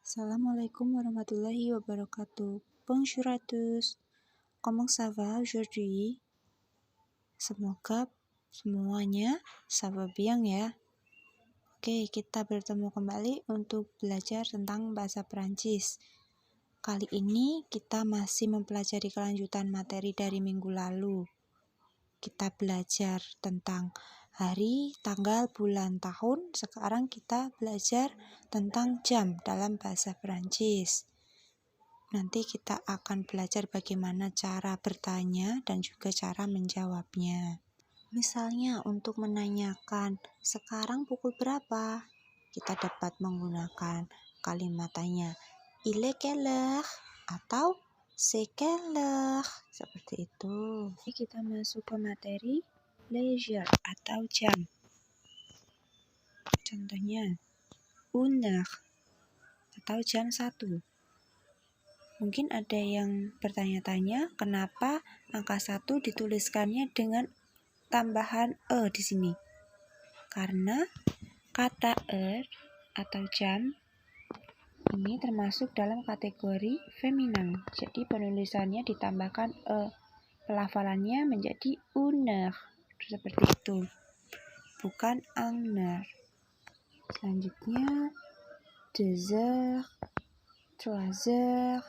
Assalamualaikum warahmatullahi wabarakatuh. Bonjour à tous. Comment ça va aujourd'hui? Semoga semuanya ça va bien ya. Oke, kita bertemu kembali untuk belajar tentang bahasa Perancis. Kali ini kita masih mempelajari kelanjutan materi dari minggu lalu. Kita belajar tentang hari, tanggal, bulan, tahun. Sekarang kita belajar tentang jam dalam bahasa Perancis. Nanti kita akan belajar bagaimana cara bertanya dan juga cara menjawabnya. Misalnya untuk menanyakan sekarang pukul berapa, kita dapat menggunakan kalimat tanya il est quelle heure atau c'est quelle heure, seperti itu. Kita masuk ke materi leisure atau jam. Contohnya une heure atau jam 1. Mungkin ada yang bertanya-tanya kenapa angka 1 dituliskannya dengan tambahan e di sini. Karena kata heure atau jam ini termasuk dalam kategori feminin. Jadi penulisannya ditambahkan e. Pelafalannya menjadi une heure. Seperti itu. Bukan une heure. Selanjutnya 2 heures, 3 heures,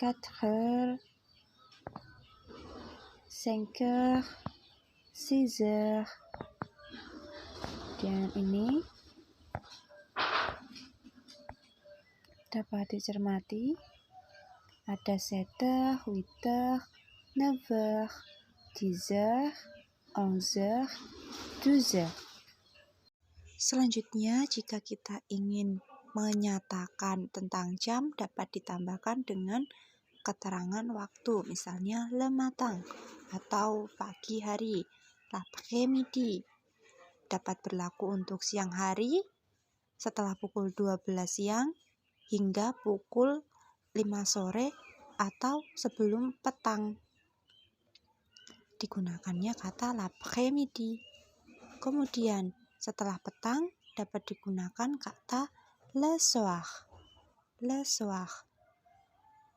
4 heures, 5 heures, 6 heures. Dan ini dapat dicermati ada 7 heures, 8 heures, 9 heures, 10 heures, 11 heures, 12 heures. Selanjutnya, jika kita ingin menyatakan tentang jam dapat ditambahkan dengan keterangan waktu, misalnya le matin atau pagi hari, l'après-midi. Dapat berlaku untuk siang hari setelah pukul 12 siang hingga pukul 5 sore atau sebelum petang. Digunakannya kata l'après-midi. Kemudian setelah petang dapat digunakan kata le soir. Le soir.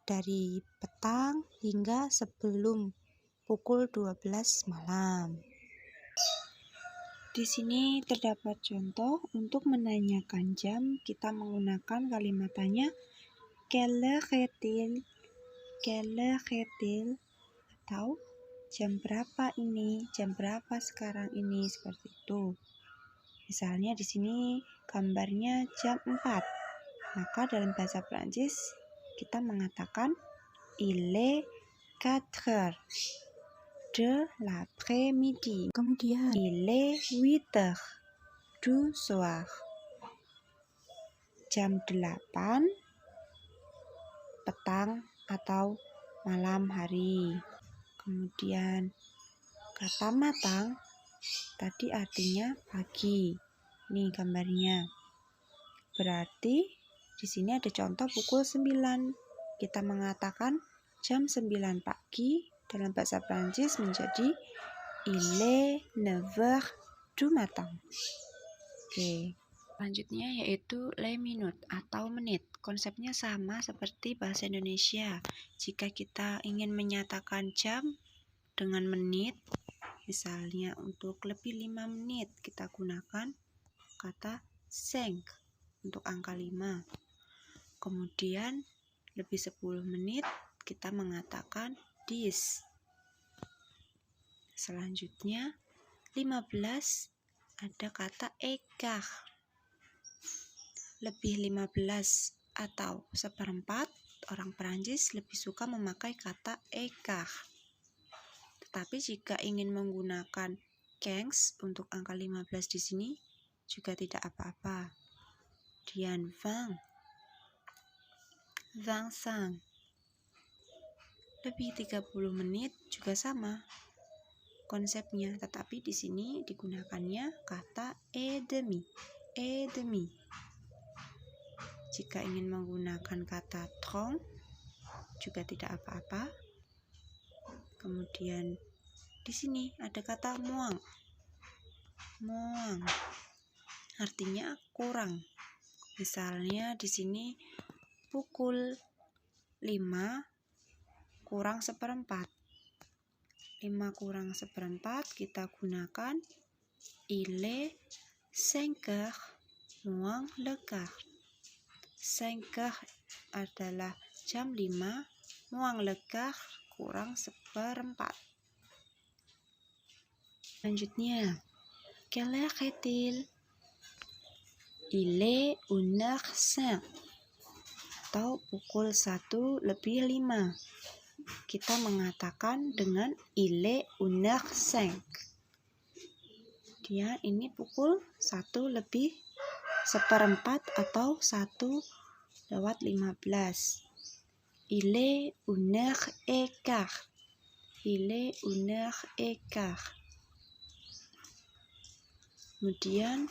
Dari petang hingga sebelum pukul 12 malam. Di sini terdapat contoh untuk menanyakan jam, kita menggunakan kalimat tanya quelle heure est-il? Quelle heure est-il? Atau jam berapa ini? Jam berapa sekarang ini? Seperti itu. Misalnya di sini gambarnya jam 4. Maka dalam bahasa Prancis kita mengatakan il est 4 heures de l'après-midi. Kemudian il est 8 heures du soir. Jam 8 petang atau malam hari. Kemudian kata matang tadi artinya pagi. Nih gambarnya. Berarti di sini ada contoh pukul 9. Kita mengatakan jam 9 pagi dalam bahasa Prancis menjadi il est 9 heures du matin. Oke. Selanjutnya yaitu les minutes atau menit. Konsepnya sama seperti bahasa Indonesia. Jika kita ingin menyatakan jam dengan menit, misalnya untuk lebih 5 menit kita gunakan kata 5 untuk angka 5. Kemudian lebih 10 menit kita mengatakan 10. Selanjutnya 15 ada kata écart. Lebih 15 atau seperempat, orang Perancis lebih suka memakai kata écart. Tetapi jika ingin menggunakan 15 untuk angka 15 di sini juga tidak apa-apa. Kemudian 20, 25. Lebih 30 menit juga sama konsepnya, tetapi di sini digunakannya kata et demi. Et demi. Jika ingin menggunakan kata 30 juga tidak apa-apa. Kemudian di sini ada kata moins. Moins artinya kurang. Misalnya di sini pukul 5 kurang seperempat. 5 kurang seperempat kita gunakan il est 5 heures moins le quart. 5 heures adalah jam 5, moins le quart kurang seperempat. Selanjutnya, quelle heure est-il? Il est 1h05 atau pukul 1 lebih 5. Kita mengatakan dengan il est 1h05. Dia ini pukul 1 lebih seperempat atau 1 lewat 15. Il est 1h15. Il est 1h15. Kemudian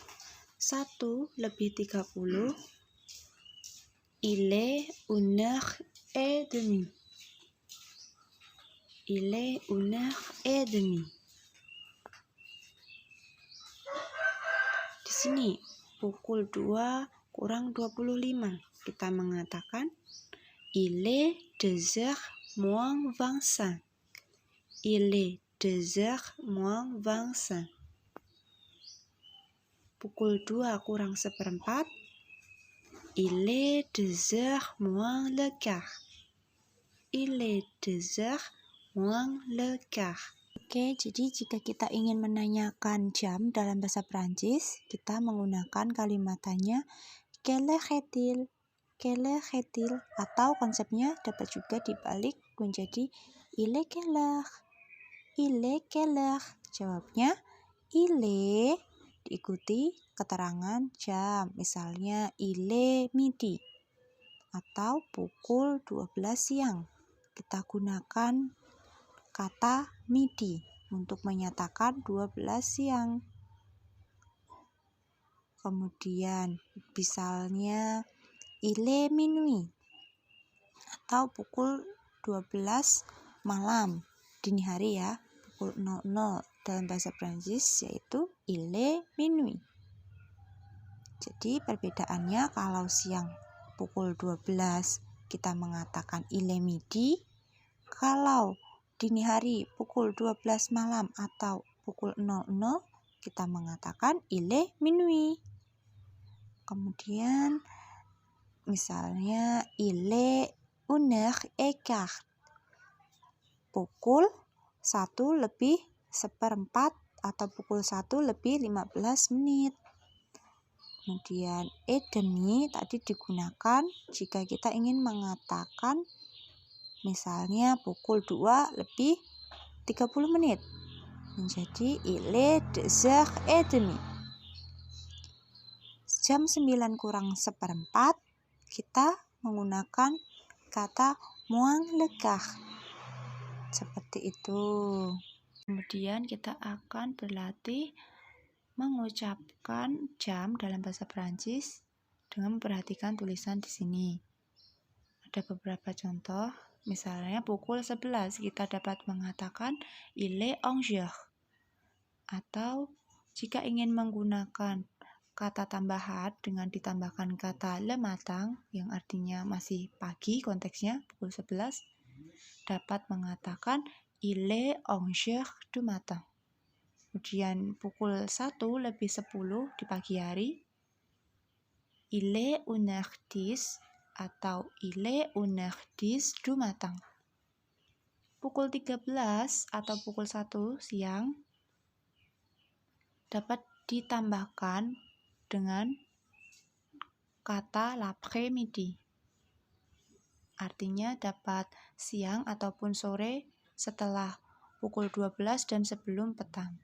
1 lebih 30. Il est 1h30. Il est 1h30. Di sini pukul 2 kurang 25. Kita mengatakan il est 2h moins 25. Il est 2h moins 25. Pukul 2 kurang seperempat. Il est 2h moins le quart. Il est 2h moins le quart. Oke, jadi jika kita ingin menanyakan jam dalam bahasa Prancis, kita menggunakan kalimatannya quelle heure est-il? Quelle heure est-il? Atau konsepnya dapat juga dibalik menjadi il est quelle heure? Il est quelle heure? Jawabnya il est diikuti keterangan jam, misalnya il est midi atau pukul 12 siang. Kita gunakan kata midi untuk menyatakan 12 siang. Kemudian misalnya il est minuit atau pukul 12 malam, dini hari ya, pukul 00 dalam bahasa Prancis yaitu il est minuit. Jadi perbedaannya kalau siang pukul 12 kita mengatakan il est midi, kalau dini hari pukul 12 malam atau pukul 00 kita mengatakan il est minuit. Kemudian misalnya il est 1h15. Pukul 1 lebih seperempat atau pukul 1 lebih 15 menit. Kemudian et demi tadi digunakan jika kita ingin mengatakan misalnya pukul 2 lebih 30 menit. Menjadi il est 2h30. Jam 9 kurang seperempat kita menggunakan kata moins le quart. Seperti itu. Kemudian kita akan berlatih mengucapkan jam dalam bahasa Prancis dengan memperhatikan tulisan di sini. Ada beberapa contoh, misalnya pukul 11 kita dapat mengatakan il est 11h. Atau jika ingin menggunakan kata tambahan dengan ditambahkan kata le matin yang artinya masih pagi konteksnya pukul 11, dapat mengatakan il est 11h du matin. Kemudian pukul 1 lebih 10 di pagi hari, il est 1h10 atau il est 1h10 du matin. Pukul 13 atau pukul 1 siang dapat ditambahkan dengan kata l'après-midi. Artinya dapat siang ataupun sore setelah pukul 12 dan sebelum petang.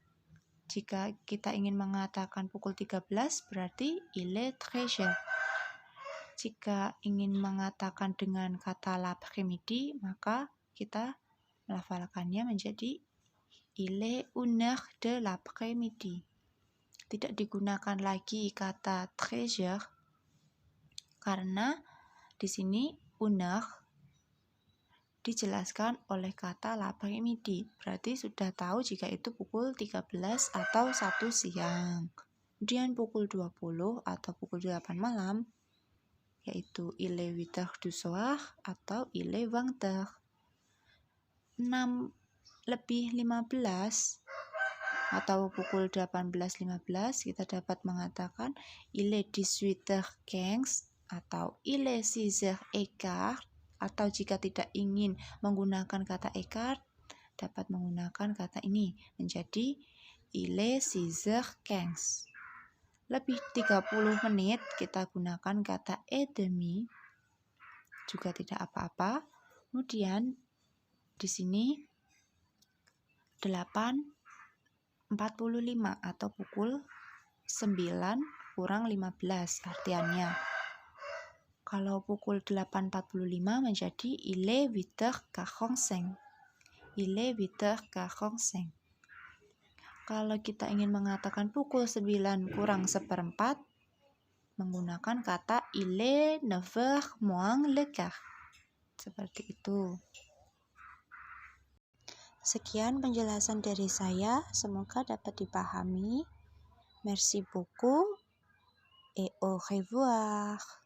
Jika kita ingin mengatakan pukul 13 berarti il est 13h. Jika ingin mengatakan dengan kata l'après-midi maka kita melafalkannya menjadi il est 1h de l'après-midi. Tidak digunakan lagi kata 13h karena di sini 1h dijelaskan oleh kata l'après-midi. Berarti sudah tahu jika itu pukul 13 atau 1 siang. Kemudian pukul 20 atau pukul 8 malam yaitu il est 8h du soir atau il est 20h. 6:15 atau pukul 18:15 kita dapat mengatakan il est 18h15 atau il est 6h15, atau jika tidak ingin menggunakan kata écart dapat menggunakan kata ini menjadi il est 6h15. Lebih 30 menit kita gunakan kata et demi, juga tidak apa-apa. Kemudian di sini 8:45 atau pukul 9:15 artiannya. Kalau pukul 8:45 menjadi il est 8h45. Il est 8h45. Kalau kita ingin mengatakan pukul 9:kurang 1/4 menggunakan kata il est 9h moins le quart. Seperti itu. Sekian penjelasan dari saya, semoga dapat dipahami. Merci beaucoup et au revoir.